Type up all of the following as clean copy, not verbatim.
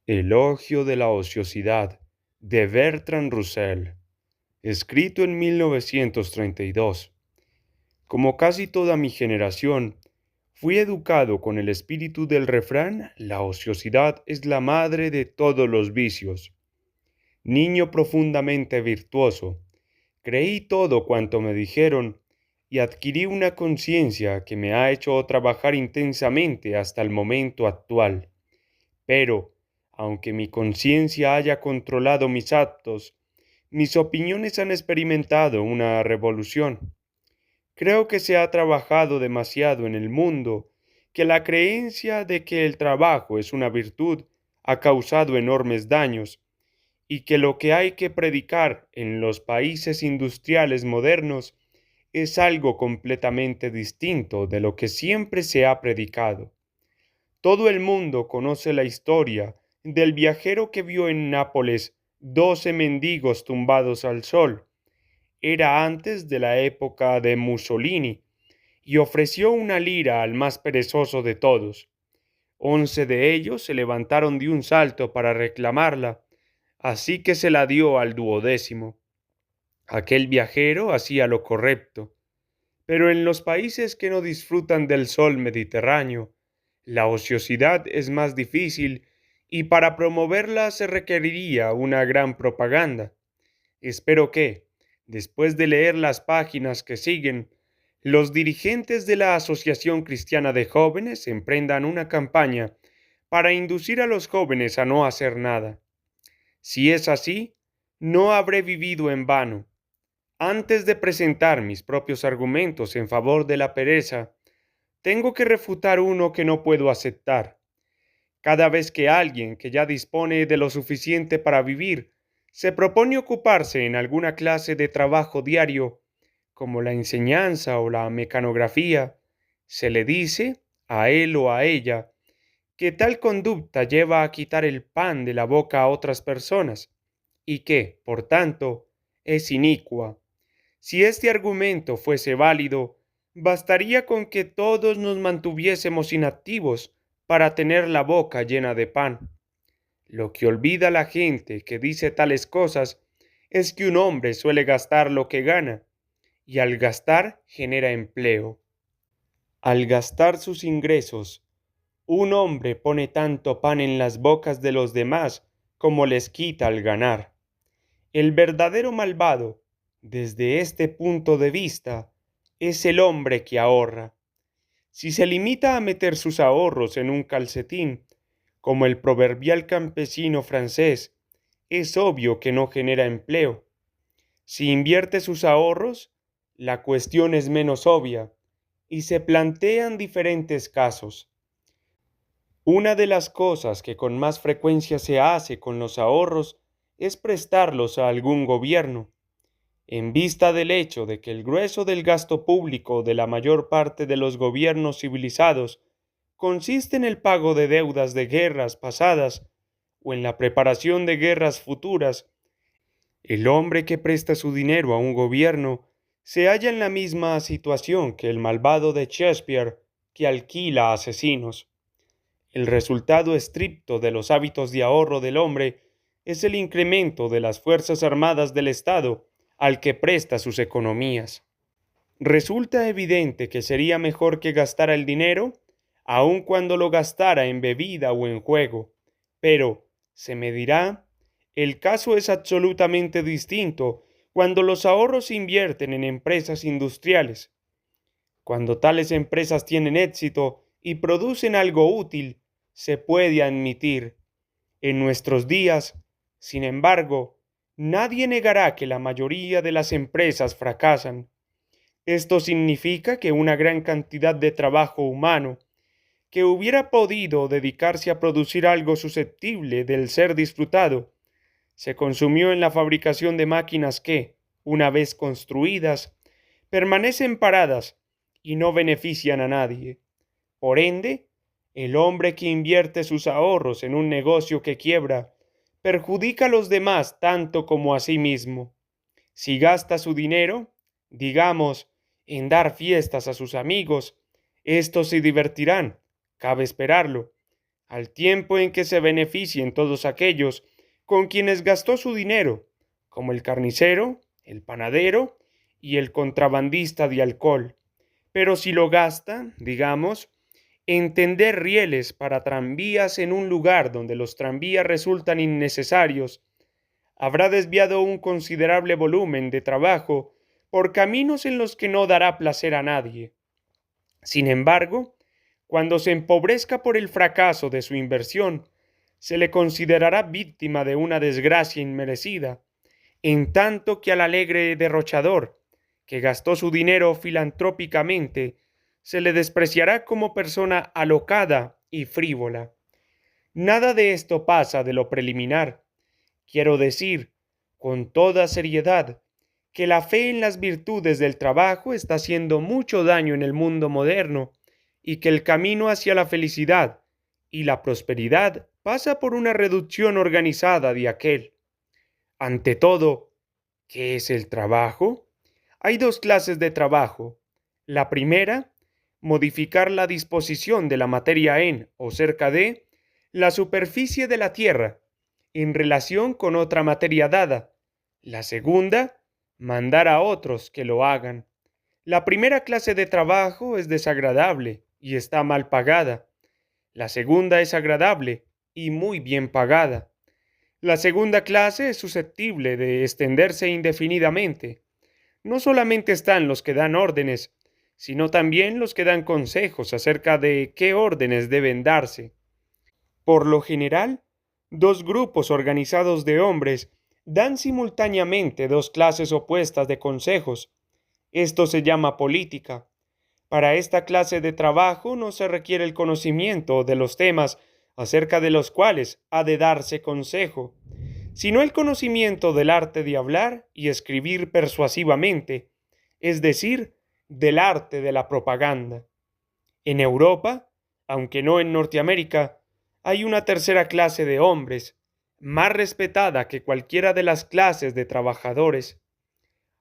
Elogio de la ociosidad de Bertrand Russell, escrito en 1932. Como casi toda mi generación, fui educado con el espíritu del refrán: la ociosidad es la madre de todos los vicios. Niño profundamente virtuoso, creí todo cuanto me dijeron y adquirí una conciencia que me ha hecho trabajar intensamente hasta el momento actual. Pero, aunque mi conciencia haya controlado mis actos, mis opiniones han experimentado una revolución. Creo que se ha trabajado demasiado en el mundo, que la creencia de que el trabajo es una virtud ha causado enormes daños, y que lo que hay que predicar en los países industriales modernos es algo completamente distinto de lo que siempre se ha predicado. Todo el mundo conoce la historia del viajero que vio en Nápoles 12 mendigos tumbados al sol. Era antes de la época de Mussolini y ofreció una lira al más perezoso de todos. 11 de ellos se levantaron de un salto para reclamarla, así que se la dio al 12º. Aquel viajero hacía lo correcto. Pero en los países que no disfrutan del sol mediterráneo, la ociosidad es más difícil y para promoverla se requeriría una gran propaganda. Espero que, después de leer las páginas que siguen, los dirigentes de la Asociación Cristiana de Jóvenes emprendan una campaña para inducir a los jóvenes a no hacer nada. Si es así, no habré vivido en vano. Antes de presentar mis propios argumentos en favor de la pereza, tengo que refutar uno que no puedo aceptar. Cada vez que alguien que ya dispone de lo suficiente para vivir se propone ocuparse en alguna clase de trabajo diario, como la enseñanza o la mecanografía, se le dice a él o a ella que tal conducta lleva a quitar el pan de la boca a otras personas y que, por tanto, es inicua. Si este argumento fuese válido, bastaría con que todos nos mantuviésemos inactivos para tener la boca llena de pan. Lo que olvida la gente que dice tales cosas es que un hombre suele gastar lo que gana, y al gastar genera empleo. Al gastar sus ingresos, un hombre pone tanto pan en las bocas de los demás como les quita al ganar. El verdadero malvado, desde este punto de vista, es el hombre que ahorra. Si se limita a meter sus ahorros en un calcetín, como el proverbial campesino francés, es obvio que no genera empleo. Si invierte sus ahorros, la cuestión es menos obvia y se plantean diferentes casos. Una de las cosas que con más frecuencia se hace con los ahorros es prestarlos a algún gobierno, en vista del hecho de que el grueso del gasto público de la mayor parte de los gobiernos civilizados consiste en el pago de deudas de guerras pasadas o en la preparación de guerras futuras. El hombre que presta su dinero a un gobierno se halla en la misma situación que el malvado de Shakespeare que alquila asesinos. El resultado estricto de los hábitos de ahorro del hombre es el incremento de las fuerzas armadas del Estado al que presta sus economías. Resulta evidente que sería mejor que gastara el dinero, aun cuando lo gastara en bebida o en juego. Pero, se me dirá, el caso es absolutamente distinto cuando los ahorros se invierten en empresas industriales. Cuando tales empresas tienen éxito y producen algo útil, se puede admitir. En nuestros días, sin embargo, nadie negará que la mayoría de las empresas fracasan. Esto significa que una gran cantidad de trabajo humano, que hubiera podido dedicarse a producir algo susceptible del ser disfrutado, se consumió en la fabricación de máquinas que, una vez construidas, permanecen paradas y no benefician a nadie. Por ende, el hombre que invierte sus ahorros en un negocio que quiebra, perjudica a los demás tanto como a sí mismo. Si gasta su dinero, digamos, en dar fiestas a sus amigos, estos se divertirán, cabe esperarlo. al tiempo en que se beneficien todos aquellos con quienes gastó su dinero, como el carnicero, el panadero y el contrabandista de alcohol. Pero si lo gasta, digamos, en tender rieles para tranvías en un lugar donde los tranvías resultan innecesarios, habrá desviado un considerable volumen de trabajo por caminos en los que no dará placer a nadie. Sin embargo, cuando se empobrezca por el fracaso de su inversión, se le considerará víctima de una desgracia inmerecida, en tanto que al alegre derrochador, que gastó su dinero filantrópicamente, se le despreciará como persona alocada y frívola. Nada de esto pasa de lo preliminar. Quiero decir, con toda seriedad, que la fe en las virtudes del trabajo está haciendo mucho daño en el mundo moderno y que el camino hacia la felicidad y la prosperidad pasa por una reducción organizada de aquel. Ante todo, ¿qué es el trabajo? Hay dos clases de trabajo. La primera, modificar la disposición de la materia en o cerca de la superficie de la Tierra en relación con otra materia dada. La segunda, mandar a otros que lo hagan. La primera clase de trabajo es desagradable y está mal pagada. La segunda es agradable y muy bien pagada. La segunda clase es susceptible de extenderse indefinidamente. No solamente están los que dan órdenes, sino también los que dan consejos acerca de qué órdenes deben darse. Por lo general, dos grupos organizados de hombres dan simultáneamente dos clases opuestas de consejos. Esto se llama política. Para esta clase de trabajo no se requiere el conocimiento de los temas acerca de los cuales ha de darse consejo, sino el conocimiento del arte de hablar y escribir persuasivamente, es decir, del arte de la propaganda. En Europa, aunque no en Norteamérica, hay una tercera clase de hombres, más respetada que cualquiera de las clases de trabajadores.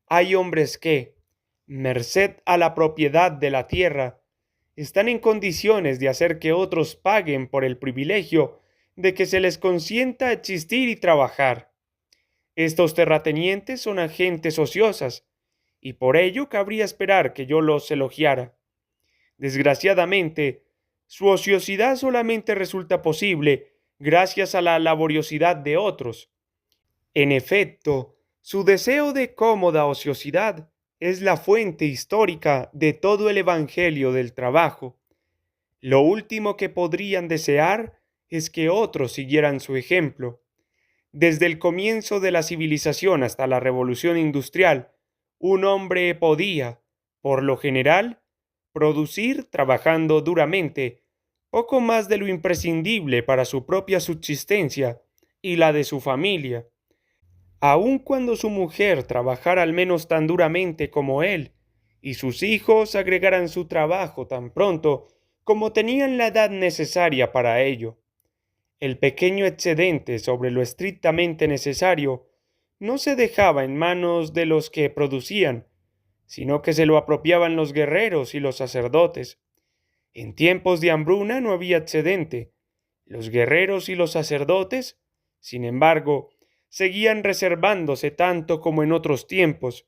Hay hombres que, merced a la propiedad de la tierra, están en condiciones de hacer que otros paguen por el privilegio de que se les consienta existir y trabajar. Estos terratenientes son agentes ociosas, y por ello cabría esperar que yo los elogiara. Desgraciadamente, su ociosidad solamente resulta posible gracias a la laboriosidad de otros. En efecto, su deseo de cómoda ociosidad es la fuente histórica de todo el evangelio del trabajo. Lo último que podrían desear es que otros siguieran su ejemplo. Desde el comienzo de la civilización hasta la revolución industrial, un hombre podía, por lo general, producir, trabajando duramente, poco más de lo imprescindible para su propia subsistencia y la de su familia. Aun cuando su mujer trabajara al menos tan duramente como él, y sus hijos agregaran su trabajo tan pronto como tenían la edad necesaria para ello. El pequeño excedente sobre lo estrictamente necesario no se dejaba en manos de los que producían, sino que se lo apropiaban los guerreros y los sacerdotes. En tiempos de hambruna no había excedente. Los guerreros y los sacerdotes, sin embargo, seguían reservándose tanto como en otros tiempos,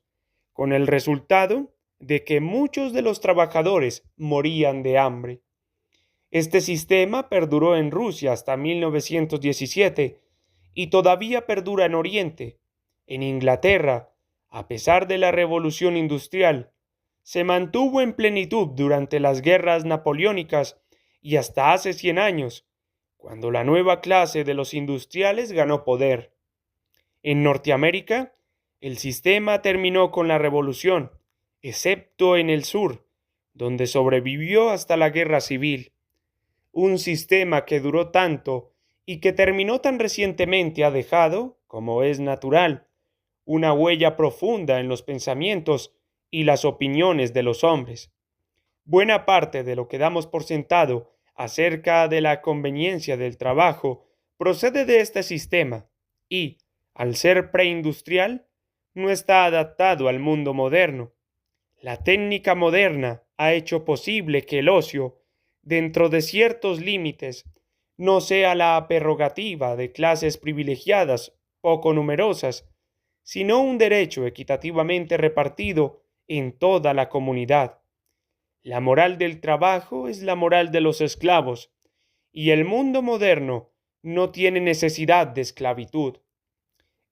con el resultado de que muchos de los trabajadores morían de hambre. Este sistema perduró en Rusia hasta 1917 y todavía perdura en Oriente. En Inglaterra, a pesar de la revolución industrial, se mantuvo en plenitud durante las guerras napoleónicas y hasta hace 100 años, cuando la nueva clase de los industriales ganó poder. En Norteamérica, el sistema terminó con la revolución, excepto en el sur, donde sobrevivió hasta la guerra civil. Un sistema que duró tanto y que terminó tan recientemente ha dejado, como es natural, una huella profunda en los pensamientos y las opiniones de los hombres. Buena parte de lo que damos por sentado acerca de la conveniencia del trabajo procede de este sistema y, al ser preindustrial, no está adaptado al mundo moderno. La técnica moderna ha hecho posible que el ocio, dentro de ciertos límites, no sea la prerrogativa de clases privilegiadas poco numerosas, sino un derecho equitativamente repartido en toda la comunidad. La moral del trabajo es la moral de los esclavos, y el mundo moderno no tiene necesidad de esclavitud.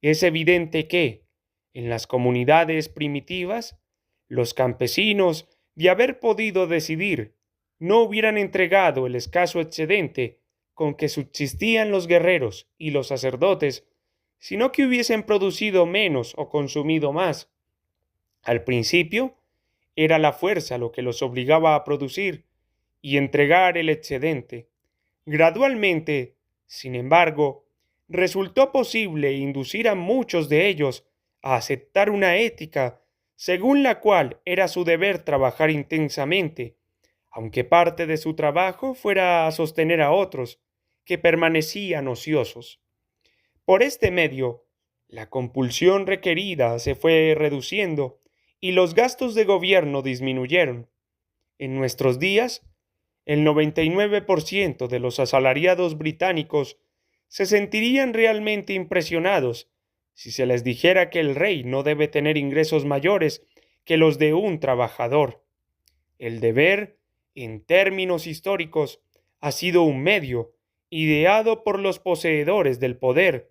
Es evidente que, en las comunidades primitivas, los campesinos, de haber podido decidir, no hubieran entregado el escaso excedente con que subsistían los guerreros y los sacerdotes, sino que hubiesen producido menos o consumido más. Al principio, era la fuerza lo que los obligaba a producir y entregar el excedente. Gradualmente, sin embargo, resultó posible inducir a muchos de ellos a aceptar una ética según la cual era su deber trabajar intensamente, aunque parte de su trabajo fuera a sostener a otros que permanecían ociosos. Por este medio, la compulsión requerida se fue reduciendo y los gastos de gobierno disminuyeron. En nuestros días, el 99% de los asalariados británicos se sentirían realmente impresionados si se les dijera que el rey no debe tener ingresos mayores que los de un trabajador. El deber, en términos históricos, ha sido un medio, ideado por los poseedores del poder,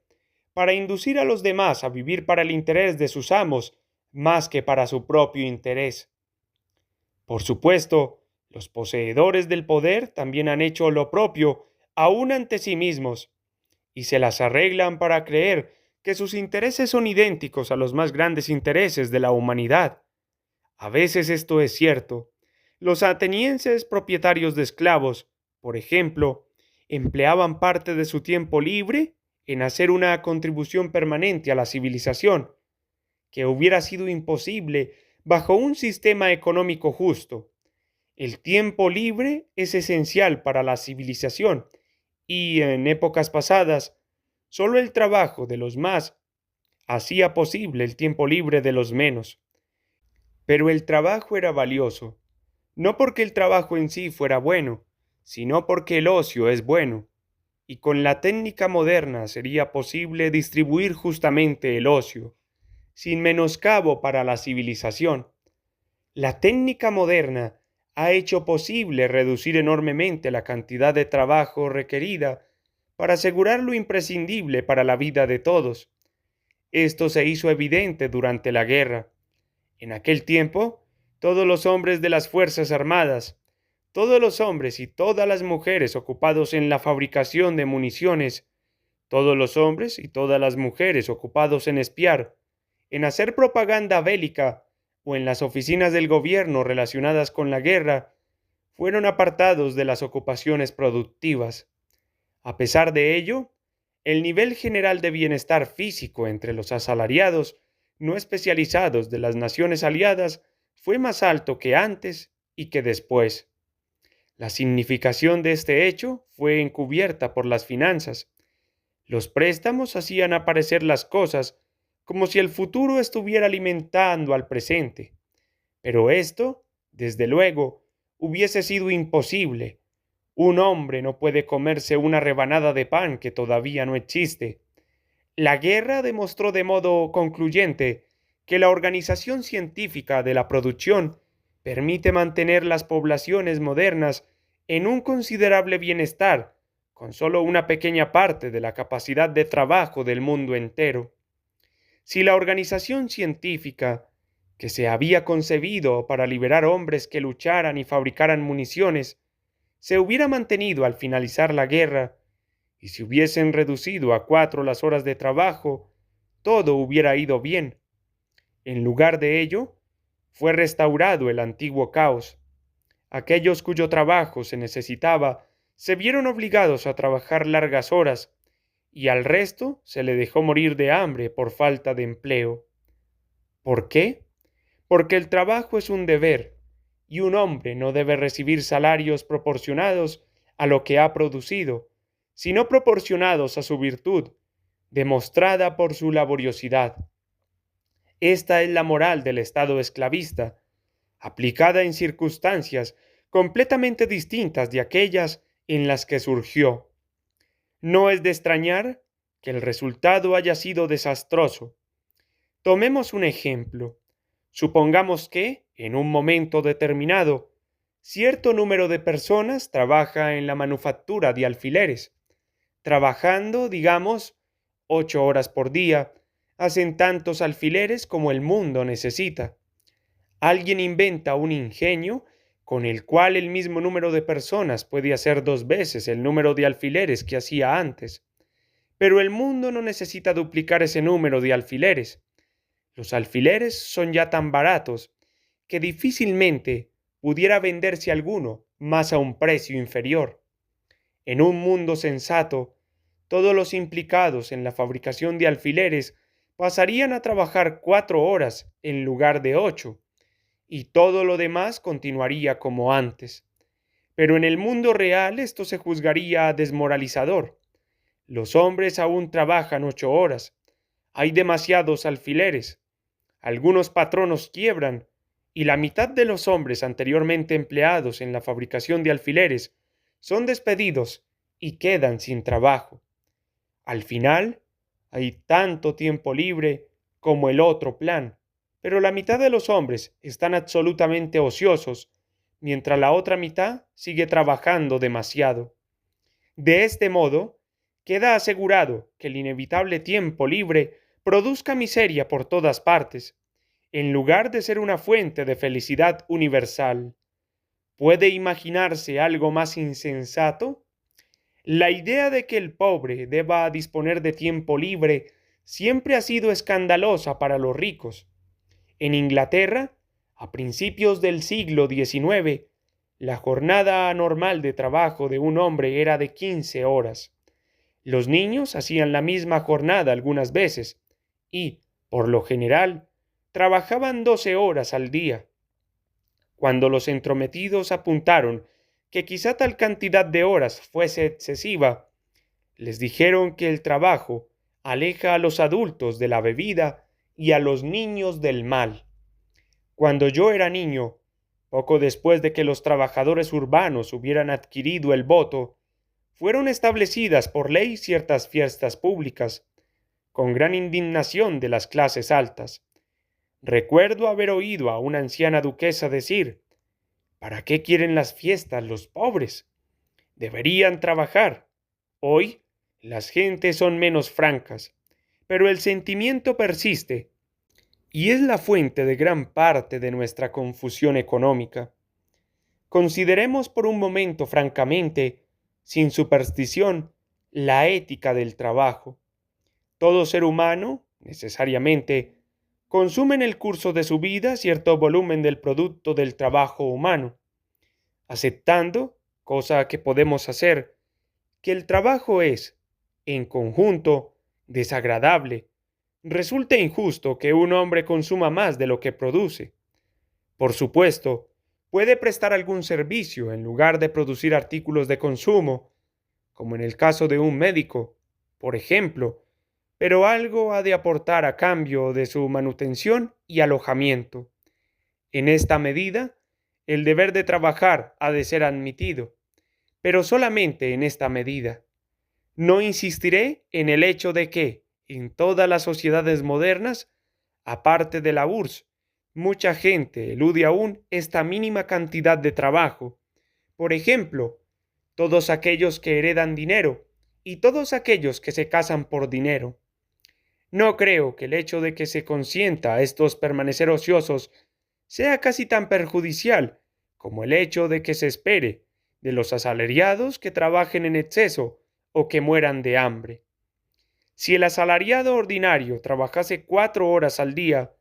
para inducir a los demás a vivir para el interés de sus amos más que para su propio interés. Por supuesto, los poseedores del poder también han hecho lo propio aún ante sí mismos, y se las arreglan para creer que sus intereses son idénticos a los más grandes intereses de la humanidad. A veces esto es cierto. Los atenienses propietarios de esclavos, por ejemplo, empleaban parte de su tiempo libre en hacer una contribución permanente a la civilización, que hubiera sido imposible bajo un sistema económico justo. El tiempo libre es esencial para la civilización y en épocas pasadas, solo el trabajo de los más hacía posible el tiempo libre de los menos. Pero el trabajo era valioso, no porque el trabajo en sí fuera bueno, sino porque el ocio es bueno, y con la técnica moderna sería posible distribuir justamente el ocio, sin menoscabo para la civilización. La técnica moderna ha hecho posible reducir enormemente la cantidad de trabajo requerida para asegurar lo imprescindible para la vida de todos. Esto se hizo evidente durante la guerra. En aquel tiempo, todos los hombres de las Fuerzas Armadas, todos los hombres y todas las mujeres ocupados en la fabricación de municiones, todos los hombres y todas las mujeres ocupados en espiar, en hacer propaganda bélica o en las oficinas del gobierno relacionadas con la guerra, fueron apartados de las ocupaciones productivas. A pesar de ello, el nivel general de bienestar físico entre los asalariados no especializados de las naciones aliadas fue más alto que antes y que después. La significación de este hecho fue encubierta por las finanzas. Los préstamos hacían aparecer las cosas como si el futuro estuviera alimentando al presente. Pero esto, desde luego, hubiese sido imposible. Un hombre no puede comerse una rebanada de pan que todavía no existe. La guerra demostró de modo concluyente que la organización científica de la producción permite mantener las poblaciones modernas en un considerable bienestar, con solo una pequeña parte de la capacidad de trabajo del mundo entero. Si la organización científica, que se había concebido para liberar hombres que lucharan y fabricaran municiones, se hubiera mantenido al finalizar la guerra, y si hubiesen reducido a 4 las horas de trabajo, todo hubiera ido bien. En lugar de ello, fue restaurado el antiguo caos. Aquellos cuyo trabajo se necesitaba se vieron obligados a trabajar largas horas, y al resto se le dejó morir de hambre por falta de empleo. ¿Por qué? Porque el trabajo es un deber, y un hombre no debe recibir salarios proporcionados a lo que ha producido, sino proporcionados a su virtud, demostrada por su laboriosidad. Esta es la moral del Estado esclavista, aplicada en circunstancias completamente distintas de aquellas en las que surgió. No es de extrañar que el resultado haya sido desastroso. Tomemos un ejemplo. Supongamos que, en un momento determinado, cierto número de personas trabaja en la manufactura de alfileres, trabajando, digamos, 8 horas por día, hacen tantos alfileres como el mundo necesita. Alguien inventa un ingenio con el cual el mismo número de personas puede hacer 2 veces el número de alfileres que hacía antes. Pero el mundo no necesita duplicar ese número de alfileres. Los alfileres son ya tan baratos que difícilmente pudiera venderse alguno más a un precio inferior. En un mundo sensato, todos los implicados en la fabricación de alfileres pasarían a trabajar 4 horas en lugar de 8, y todo lo demás continuaría como antes. Pero en el mundo real esto se juzgaría desmoralizador. Los hombres aún trabajan 8 horas. Hay demasiados alfileres. Algunos patronos quiebran y la mitad de los hombres anteriormente empleados en la fabricación de alfileres son despedidos y quedan sin trabajo. Al final, hay tanto tiempo libre como el otro plan, pero la mitad de los hombres están absolutamente ociosos, mientras la otra mitad sigue trabajando demasiado. De este modo, queda asegurado que el inevitable tiempo libre produzca miseria por todas partes, en lugar de ser una fuente de felicidad universal. ¿Puede imaginarse algo más insensato? La idea de que el pobre deba disponer de tiempo libre siempre ha sido escandalosa para los ricos. En Inglaterra, a principios del siglo XIX, la jornada anormal de trabajo de un hombre era de 15 horas. Los niños hacían la misma jornada algunas veces y, por lo general, trabajaban 12 horas al día. Cuando los entrometidos apuntaron que quizá tal cantidad de horas fuese excesiva, les dijeron que el trabajo aleja a los adultos de la bebida y a los niños del mal. Cuando yo era niño, poco después de que los trabajadores urbanos hubieran adquirido el voto, fueron establecidas por ley ciertas fiestas públicas, con gran indignación de las clases altas. Recuerdo haber oído a una anciana duquesa decir: ¿para qué quieren las fiestas los pobres? Deberían trabajar. Hoy las gentes son menos francas, pero el sentimiento persiste y es la fuente de gran parte de nuestra confusión económica. Consideremos por un momento francamente, sin superstición, la ética del trabajo. Todo ser humano, necesariamente, consume en el curso de su vida cierto volumen del producto del trabajo humano, aceptando, cosa que podemos hacer, que el trabajo es, en conjunto, desagradable. Resulta injusto que un hombre consuma más de lo que produce. Por supuesto, puede prestar algún servicio en lugar de producir artículos de consumo, como en el caso de un médico, por ejemplo, pero algo ha de aportar a cambio de su manutención y alojamiento. En esta medida, el deber de trabajar ha de ser admitido, pero solamente en esta medida. No insistiré en el hecho de que, en todas las sociedades modernas, aparte de la URSS, mucha gente elude aún esta mínima cantidad de trabajo. Por ejemplo, todos aquellos que heredan dinero y todos aquellos que se casan por dinero. No creo que el hecho de que se consienta a estos permanecer ociosos sea casi tan perjudicial como el hecho de que se espere de los asalariados que trabajen en exceso o que mueran de hambre. Si el asalariado ordinario trabajase 4 horas al día,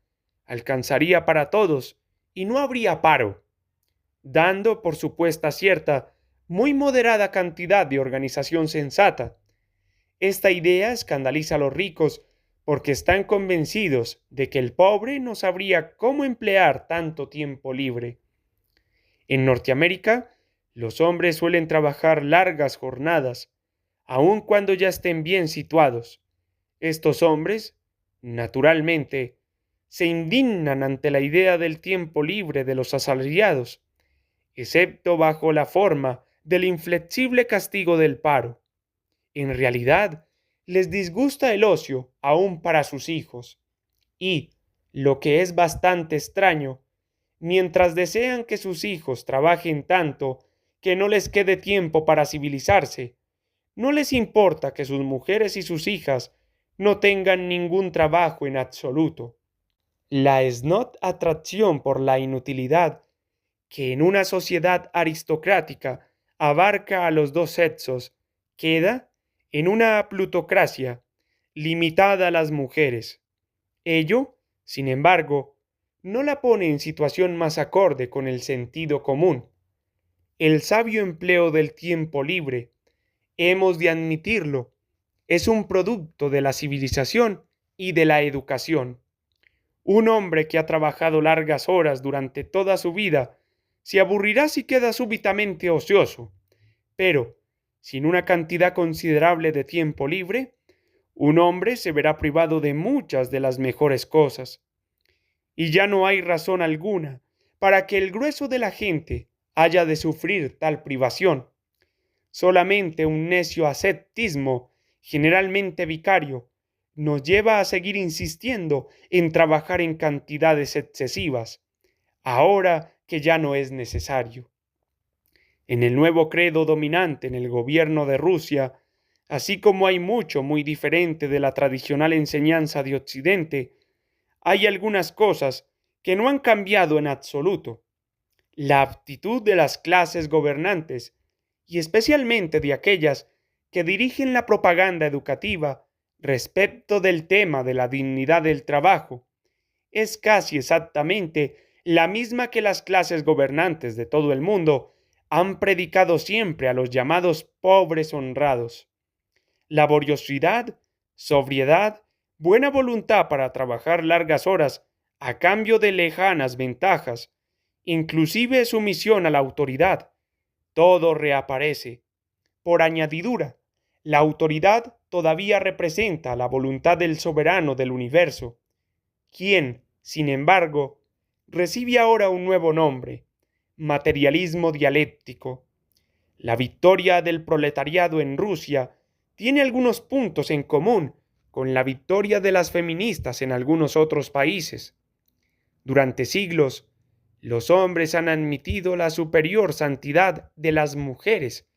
alcanzaría para todos y no habría paro, dando por supuesta cierta, muy moderada cantidad de organización sensata. Esta idea escandaliza a los ricos porque están convencidos de que el pobre no sabría cómo emplear tanto tiempo libre. En Norteamérica, los hombres suelen trabajar largas jornadas, aun cuando ya estén bien situados. Estos hombres, naturalmente, se indignan ante la idea del tiempo libre de los asalariados, excepto bajo la forma del inflexible castigo del paro. En realidad, les disgusta el ocio aún para sus hijos. Y, lo que es bastante extraño, mientras desean que sus hijos trabajen tanto que no les quede tiempo para civilizarse, no les importa que sus mujeres y sus hijas no tengan ningún trabajo en absoluto. La snot atracción por la inutilidad, que en una sociedad aristocrática abarca a los dos sexos, queda en una plutocracia limitada a las mujeres. Ello, sin embargo, no la pone en situación más acorde con el sentido común. El sabio empleo del tiempo libre, hemos de admitirlo, es un producto de la civilización y de la educación. Un hombre que ha trabajado largas horas durante toda su vida se aburrirá si queda súbitamente ocioso, pero sin una cantidad considerable de tiempo libre, un hombre se verá privado de muchas de las mejores cosas. Y ya no hay razón alguna para que el grueso de la gente haya de sufrir tal privación. Solamente un necio ascetismo, generalmente vicario, nos lleva a seguir insistiendo en trabajar en cantidades excesivas, ahora que ya no es necesario. En el nuevo credo dominante en el gobierno de Rusia, así como hay mucho muy diferente de la tradicional enseñanza de Occidente, hay algunas cosas que no han cambiado en absoluto. La aptitud de las clases gobernantes, y especialmente de aquellas que dirigen la propaganda educativa respecto del tema de la dignidad del trabajo, es casi exactamente la misma que las clases gobernantes de todo el mundo han predicado siempre a los llamados pobres honrados. Laboriosidad, sobriedad, buena voluntad para trabajar largas horas a cambio de lejanas ventajas, inclusive sumisión a la autoridad, todo reaparece. Por añadidura, la autoridad todavía representa la voluntad del soberano del universo, quien, sin embargo, recibe ahora un nuevo nombre: materialismo dialéctico. La victoria del proletariado en Rusia tiene algunos puntos en común con la victoria de las feministas en algunos otros países. Durante siglos, los hombres han admitido la superior santidad de las mujeres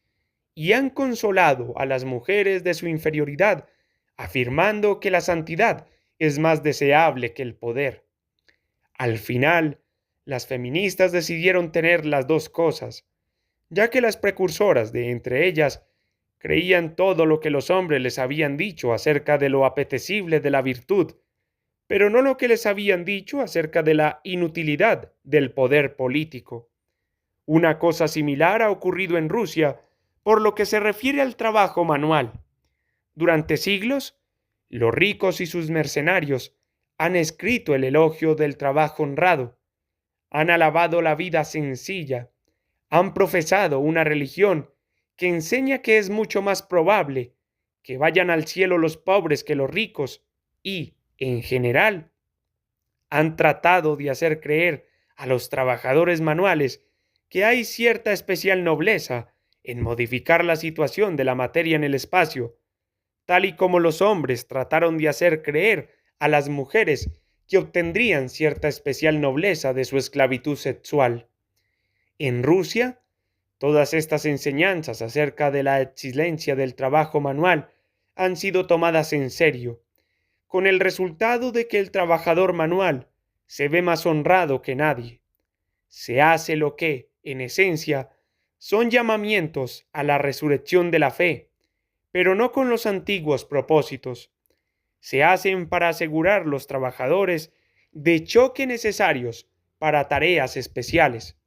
y han consolado a las mujeres de su inferioridad, afirmando que la santidad es más deseable que el poder. Al final, las feministas decidieron tener las dos cosas, ya que las precursoras de entre ellas creían todo lo que los hombres les habían dicho acerca de lo apetecible de la virtud, pero no lo que les habían dicho acerca de la inutilidad del poder político. Una cosa similar ha ocurrido en Rusia por lo que se refiere al trabajo manual. Durante siglos, los ricos y sus mercenarios han escrito el elogio del trabajo honrado, han alabado la vida sencilla, han profesado una religión que enseña que es mucho más probable que vayan al cielo los pobres que los ricos y, en general, han tratado de hacer creer a los trabajadores manuales que hay cierta especial nobleza en modificar la situación de la materia en el espacio, tal y como los hombres trataron de hacer creer a las mujeres que obtendrían cierta especial nobleza de su esclavitud sexual. En Rusia, todas estas enseñanzas acerca de la excelencia del trabajo manual han sido tomadas en serio, con el resultado de que el trabajador manual se ve más honrado que nadie. Se hace lo que, en esencia, son llamamientos a la resurrección de la fe, pero no con los antiguos propósitos. Se hacen para asegurar los trabajadores de choque necesarios para tareas especiales.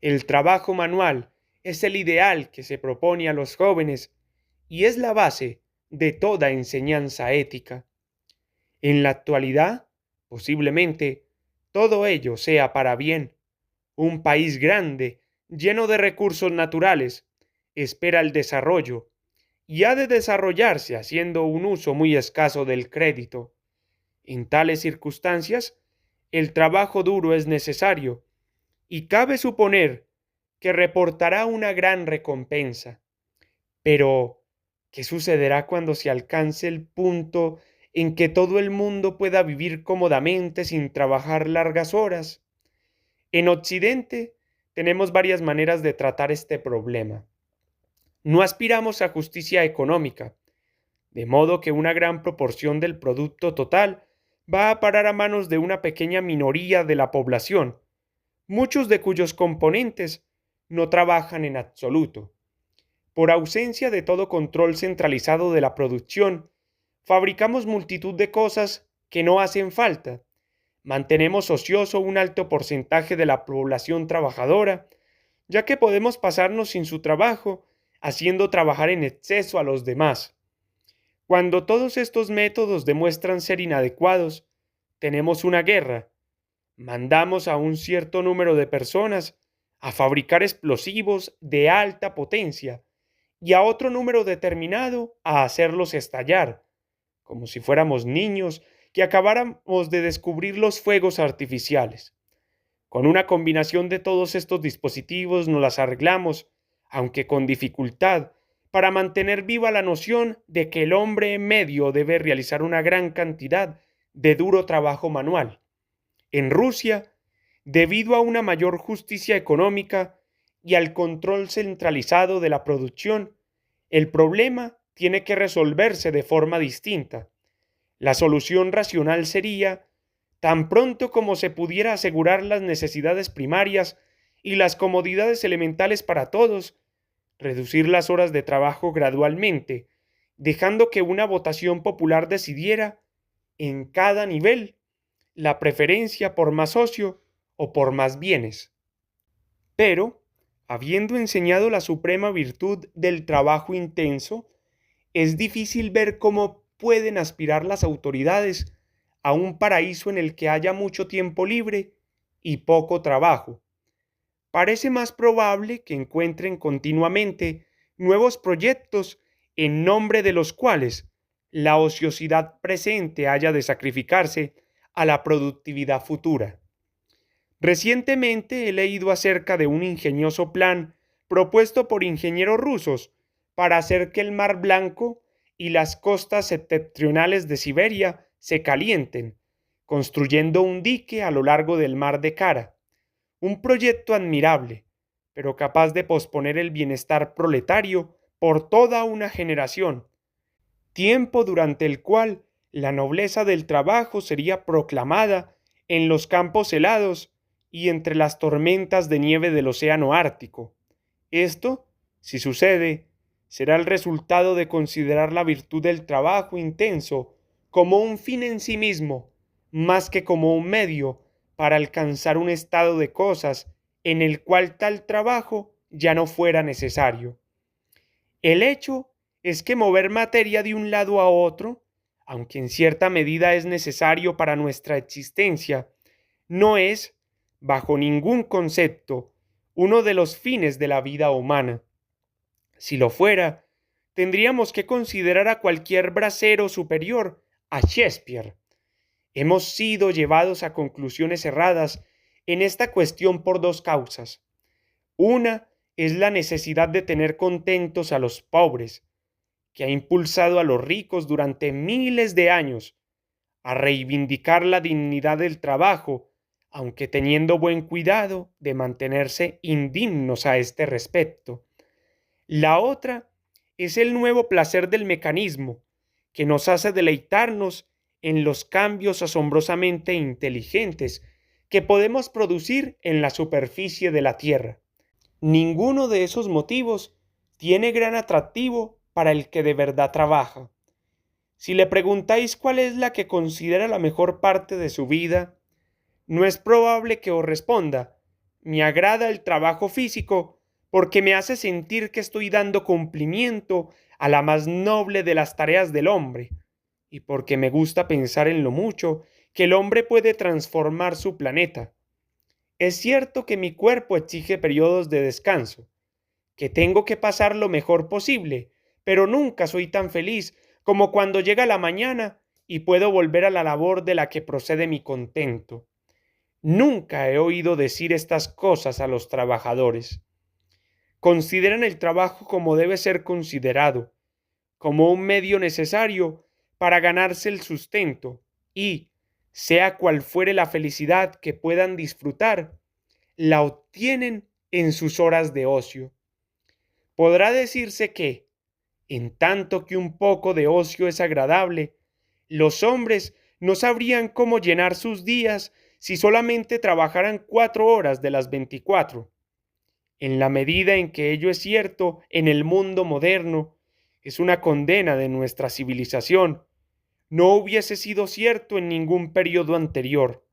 El trabajo manual es el ideal que se propone a los jóvenes y es la base de toda enseñanza ética. En la actualidad, posiblemente, todo ello sea para bien. Un país grande, lleno de recursos naturales, espera el desarrollo y ha de desarrollarse haciendo un uso muy escaso del crédito. En tales circunstancias, el trabajo duro es necesario y cabe suponer que reportará una gran recompensa. Pero, ¿Qué sucederá cuando se alcance el punto en que todo el mundo pueda vivir cómodamente sin trabajar largas horas? En Occidente tenemos varias maneras de tratar este problema. No aspiramos a justicia económica, de modo que una gran proporción del producto total va a parar a manos de una pequeña minoría de la población, muchos de cuyos componentes no trabajan en absoluto. Por ausencia de todo control centralizado de la producción, fabricamos multitud de cosas que no hacen falta. Mantenemos ocioso un alto porcentaje de la población trabajadora, ya que podemos pasarnos sin su trabajo, haciendo trabajar en exceso a los demás. Cuando todos estos métodos demuestran ser inadecuados, tenemos una guerra. Mandamos a un cierto número de personas a fabricar explosivos de alta potencia y a otro número determinado a hacerlos estallar, como si fuéramos niños que acabáramos de descubrir los fuegos artificiales. Con una combinación de todos estos dispositivos nos las arreglamos, aunque con dificultad, para mantener viva la noción de que el hombre medio debe realizar una gran cantidad de duro trabajo manual. En Rusia, debido a una mayor justicia económica y al control centralizado de la producción, el problema tiene que resolverse de forma distinta. La solución racional sería, tan pronto como se pudiera asegurar las necesidades primarias y las comodidades elementales para todos, reducir las horas de trabajo gradualmente, dejando que una votación popular decidiera, en cada nivel, la preferencia por más ocio o por más bienes. Pero, habiendo enseñado la suprema virtud del trabajo intenso, es difícil ver cómo pueden aspirar las autoridades a un paraíso en el que haya mucho tiempo libre y poco trabajo. Parece más probable que encuentren continuamente nuevos proyectos en nombre de los cuales la ociosidad presente haya de sacrificarse a la productividad futura. Recientemente he leído acerca de un ingenioso plan propuesto por ingenieros rusos para hacer que el Mar Blanco y las costas septentrionales de Siberia se calienten, construyendo un dique a lo largo del mar de Kara. Un proyecto admirable, pero capaz de posponer el bienestar proletario por toda una generación, tiempo durante el cual la nobleza del trabajo sería proclamada en los campos helados y entre las tormentas de nieve del océano Ártico. Esto, si sucede, será el resultado de considerar la virtud del trabajo intenso como un fin en sí mismo, más que como un medio para alcanzar un estado de cosas en el cual tal trabajo ya no fuera necesario. El hecho es que mover materia de un lado a otro, aunque en cierta medida es necesario para nuestra existencia, no es, bajo ningún concepto, uno de los fines de la vida humana. Si lo fuera, tendríamos que considerar a cualquier bracero superior a Shakespeare. Hemos sido llevados a conclusiones erradas en esta cuestión por dos causas. Una es la necesidad de tener contentos a los pobres, que ha impulsado a los ricos durante miles de años a reivindicar la dignidad del trabajo, aunque teniendo buen cuidado de mantenerse indignos a este respecto. La otra es el nuevo placer del mecanismo, que nos hace deleitarnos en los cambios asombrosamente inteligentes que podemos producir en la superficie de la Tierra. Ninguno de esos motivos tiene gran atractivo para el que de verdad trabaja. Si le preguntáis cuál es la que considera la mejor parte de su vida, no es probable que os responda: me agrada el trabajo físico porque me hace sentir que estoy dando cumplimiento a la más noble de las tareas del hombre, y porque me gusta pensar en lo mucho que el hombre puede transformar su planeta. Es cierto que mi cuerpo exige periodos de descanso, que tengo que pasar lo mejor posible, pero nunca soy tan feliz como cuando llega la mañana y puedo volver a la labor de la que procede mi contento. Nunca he oído decir estas cosas a los trabajadores. Consideran el trabajo como debe ser considerado, como un medio necesario para ganarse el sustento y, sea cual fuere la felicidad que puedan disfrutar, la obtienen en sus horas de ocio. Podrá decirse que, en tanto que un poco de ocio es agradable, los hombres no sabrían cómo llenar sus días si solamente trabajaran 4 horas de las 24. En la medida en que ello es cierto en el mundo moderno, es una condena de nuestra civilización. No hubiese sido cierto en ningún periodo anterior.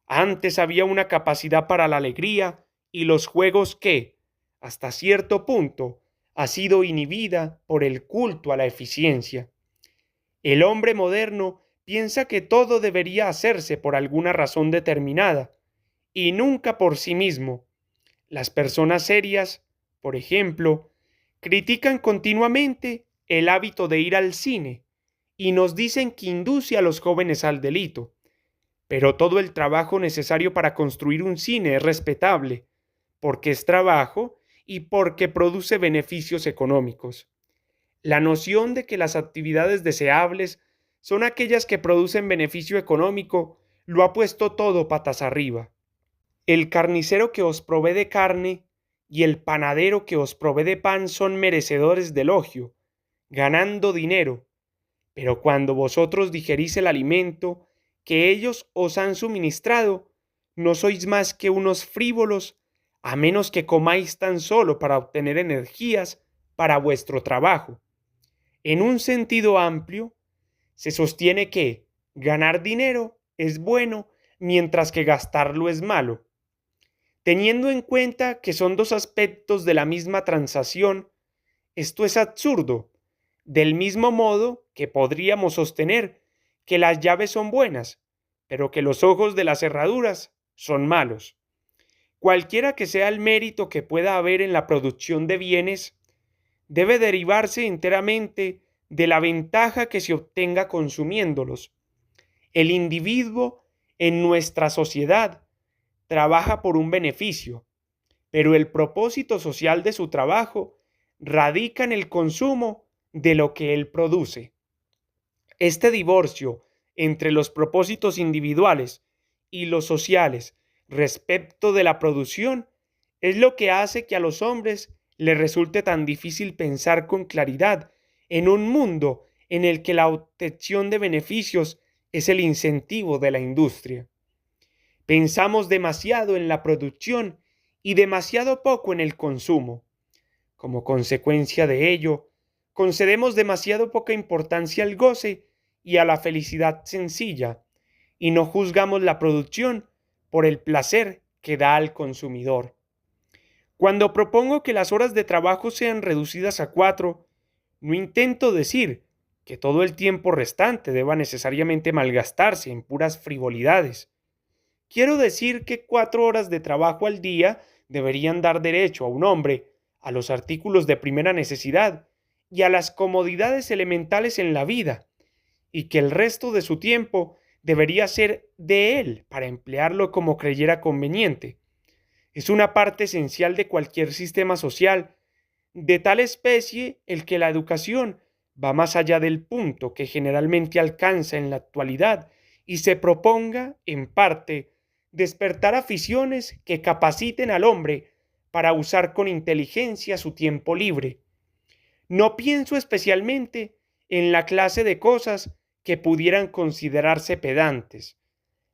Antes había una capacidad para la alegría y los juegos que, hasta cierto punto, ha sido inhibida por el culto a la eficiencia. El hombre moderno piensa que todo debería hacerse por alguna razón determinada y nunca por sí mismo. Las personas serias, por ejemplo, critican continuamente el hábito de ir al cine y nos dicen que induce a los jóvenes al delito. Pero todo el trabajo necesario para construir un cine es respetable, porque es trabajo y porque produce beneficios económicos. La noción de que las actividades deseables son aquellas que producen beneficio económico lo ha puesto todo patas arriba. El carnicero que os provee de carne y el panadero que os provee de pan son merecedores de elogio, ganando dinero, pero cuando vosotros digerís el alimento que ellos os han suministrado, no sois más que unos frívolos, a menos que comáis tan solo para obtener energías para vuestro trabajo. En un sentido amplio, se sostiene que ganar dinero es bueno mientras que gastarlo es malo. Teniendo en cuenta que son dos aspectos de la misma transacción, esto es absurdo, del mismo modo que podríamos sostener que las llaves son buenas, pero que los ojos de las cerraduras son malos. Cualquiera que sea el mérito que pueda haber en la producción de bienes, debe derivarse enteramente de la ventaja que se obtenga consumiéndolos. El individuo en nuestra sociedad trabaja por un beneficio, pero el propósito social de su trabajo radica en el consumo de lo que él produce. Este divorcio entre los propósitos individuales y los sociales respecto de la producción es lo que hace que a los hombres les resulte tan difícil pensar con claridad en un mundo en el que la obtención de beneficios es el incentivo de la industria. Pensamos demasiado en la producción y demasiado poco en el consumo. Como consecuencia de ello, concedemos demasiado poca importancia al goce y a la felicidad sencilla, y no juzgamos la producción por el placer que da al consumidor. Cuando propongo que las horas de trabajo sean reducidas a 4, no intento decir que todo el tiempo restante deba necesariamente malgastarse en puras frivolidades. Quiero decir que 4 horas de trabajo al día deberían dar derecho a un hombre a los artículos de primera necesidad y a las comodidades elementales en la vida, y que el resto de su tiempo debería ser de él para emplearlo como creyera conveniente. Es una parte esencial de cualquier sistema social, de tal especie el que la educación va más allá del punto que generalmente alcanza en la actualidad y se proponga, en parte, despertar aficiones que capaciten al hombre para usar con inteligencia su tiempo libre. No pienso especialmente en la clase de cosas que pudieran considerarse pedantes.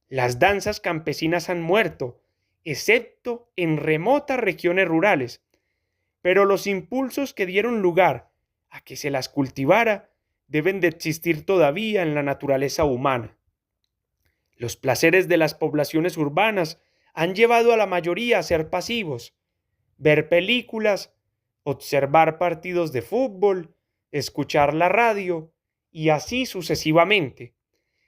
Las danzas campesinas han muerto, excepto en remotas regiones rurales, pero los impulsos que dieron lugar a que se las cultivara deben de existir todavía en la naturaleza humana. Los placeres de las poblaciones urbanas han llevado a la mayoría a ser pasivos, ver películas, observar partidos de fútbol, escuchar la radio y así sucesivamente.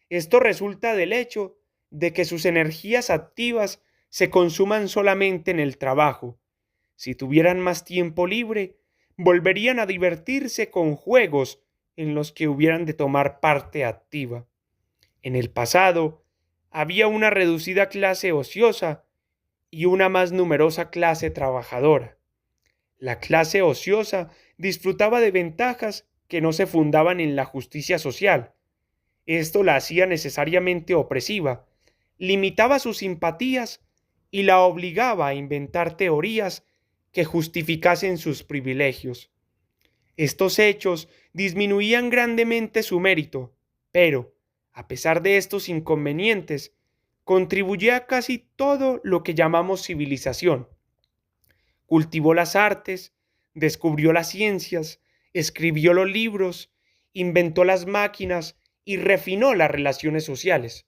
Esto resulta del hecho de que sus energías activas se consuman solamente en el trabajo. Si tuvieran más tiempo libre, volverían a divertirse con juegos en los que hubieran de tomar parte activa. En el pasado, había una reducida clase ociosa y una más numerosa clase trabajadora. La clase ociosa disfrutaba de ventajas que no se fundaban en la justicia social. Esto la hacía necesariamente opresiva, limitaba sus simpatías y la obligaba a inventar teorías que justificasen sus privilegios. Estos hechos disminuían grandemente su mérito, pero, a pesar de estos inconvenientes, contribuyó a casi todo lo que llamamos civilización. Cultivó las artes, descubrió las ciencias, escribió los libros, inventó las máquinas y refinó las relaciones sociales.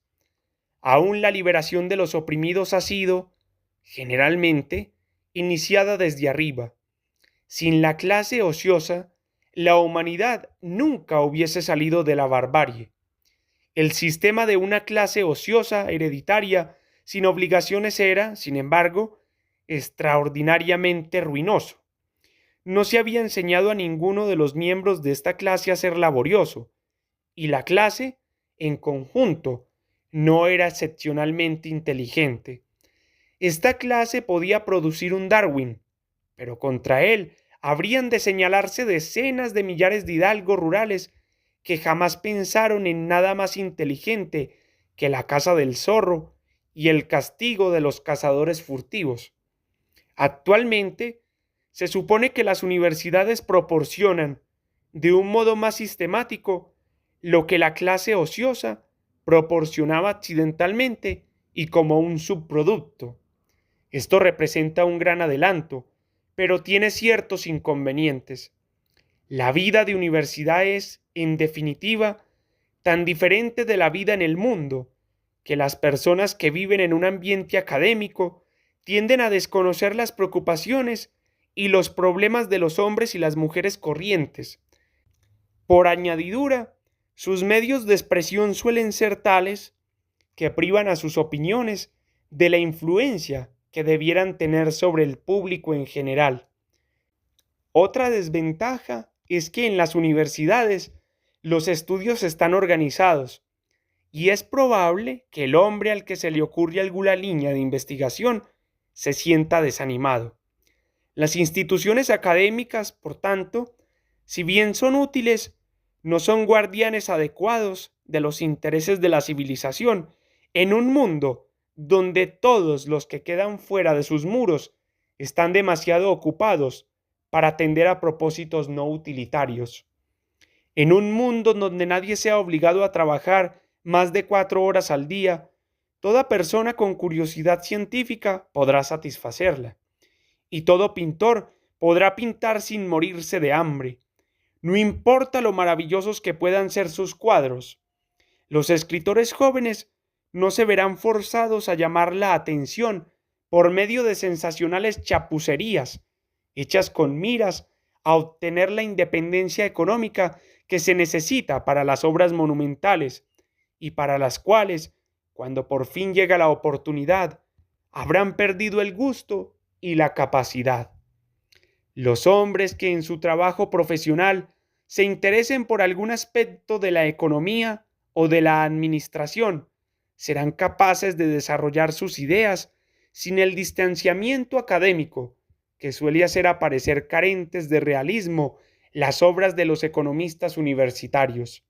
Aún la liberación de los oprimidos ha sido, generalmente, iniciada desde arriba. Sin la clase ociosa, la humanidad nunca hubiese salido de la barbarie. El sistema de una clase ociosa hereditaria sin obligaciones era, sin embargo, extraordinariamente ruinoso. No se había enseñado a ninguno de los miembros de esta clase a ser laborioso, y la clase, en conjunto, no era excepcionalmente inteligente. Esta clase podía producir un Darwin, pero contra él habrían de señalarse decenas de millares de hidalgos rurales que jamás pensaron en nada más inteligente que la caza del zorro y el castigo de los cazadores furtivos. Actualmente, se supone que las universidades proporcionan, de un modo más sistemático, lo que la clase ociosa proporcionaba accidentalmente y como un subproducto. Esto representa un gran adelanto, pero tiene ciertos inconvenientes. La vida de universidad es, en definitiva, tan diferente de la vida en el mundo, que las personas que viven en un ambiente académico tienden a desconocer las preocupaciones y los problemas de los hombres y las mujeres corrientes. Por añadidura, sus medios de expresión suelen ser tales que privan a sus opiniones de la influencia que debieran tener sobre el público en general. Otra desventaja es que en las universidades los estudios están organizados y es probable que el hombre al que se le ocurre alguna línea de investigación se sienta desanimado. Las instituciones académicas, por tanto, si bien son útiles, no son guardianes adecuados de los intereses de la civilización en un mundo donde todos los que quedan fuera de sus muros están demasiado ocupados para atender a propósitos no utilitarios. En un mundo donde nadie sea obligado a trabajar más de 4 horas al día, toda persona con curiosidad científica podrá satisfacerla, y todo pintor podrá pintar sin morirse de hambre. No importa lo maravillosos que puedan ser sus cuadros, los escritores jóvenes no se verán forzados a llamar la atención por medio de sensacionales chapucerías, hechas con miras a obtener la independencia económica que se necesita para las obras monumentales y para las cuales, cuando por fin llega la oportunidad, habrán perdido el gusto y la capacidad. Los hombres que en su trabajo profesional se interesen por algún aspecto de la economía o de la administración serán capaces de desarrollar sus ideas sin el distanciamiento académico que suele hacer aparecer carentes de realismo las obras de los economistas universitarios.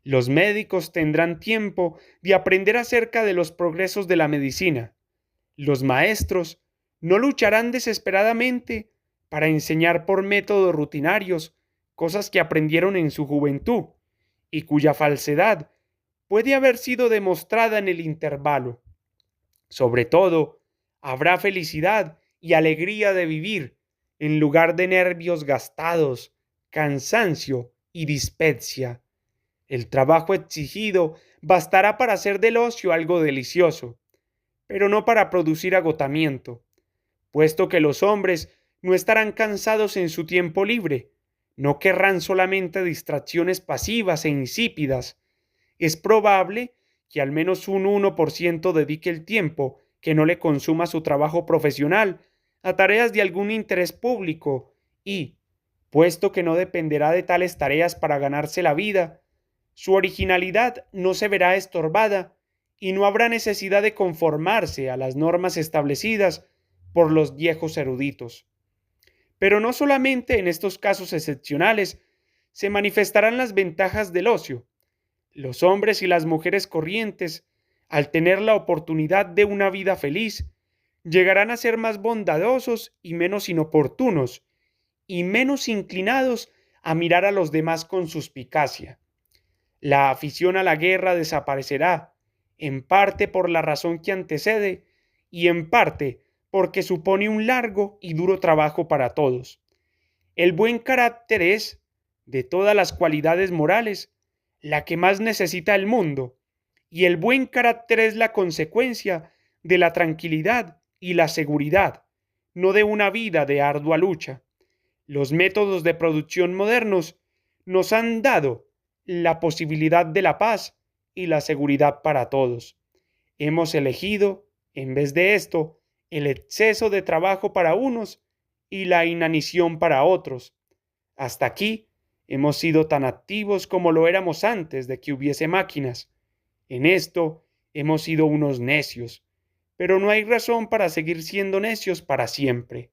Los médicos tendrán tiempo de aprender acerca de los progresos de la medicina. Los maestros no lucharán desesperadamente para enseñar por métodos rutinarios cosas que aprendieron en su juventud y cuya falsedad puede haber sido demostrada en el intervalo. Sobre todo, habrá felicidad y alegría de vivir en lugar de nervios gastados, cansancio y dispepsia. El trabajo exigido bastará para hacer del ocio algo delicioso, pero no para producir agotamiento, puesto que los hombres no estarán cansados en su tiempo libre, no querrán solamente distracciones pasivas e insípidas. Es probable que al menos un 1% dedique el tiempo que no le consuma su trabajo profesional a tareas de algún interés público y, puesto que no dependerá de tales tareas para ganarse la vida, su originalidad no se verá estorbada y no habrá necesidad de conformarse a las normas establecidas por los viejos eruditos. Pero no solamente en estos casos excepcionales se manifestarán las ventajas del ocio. Los hombres y las mujeres corrientes, al tener la oportunidad de una vida feliz, llegarán a ser más bondadosos y menos inoportunos, y menos inclinados a mirar a los demás con suspicacia. La afición a la guerra desaparecerá, en parte por la razón que antecede y en parte porque supone un largo y duro trabajo para todos. El buen carácter es, de todas las cualidades morales, la que más necesita el mundo, y el buen carácter es la consecuencia de la tranquilidad y la seguridad, no de una vida de ardua lucha. Los métodos de producción modernos nos han dado la posibilidad de la paz y la seguridad para todos. Hemos elegido, en vez de esto, el exceso de trabajo para unos y la inanición para otros. Hasta aquí hemos sido tan activos como lo éramos antes de que hubiese máquinas. En esto hemos sido unos necios, pero no hay razón para seguir siendo necios para siempre.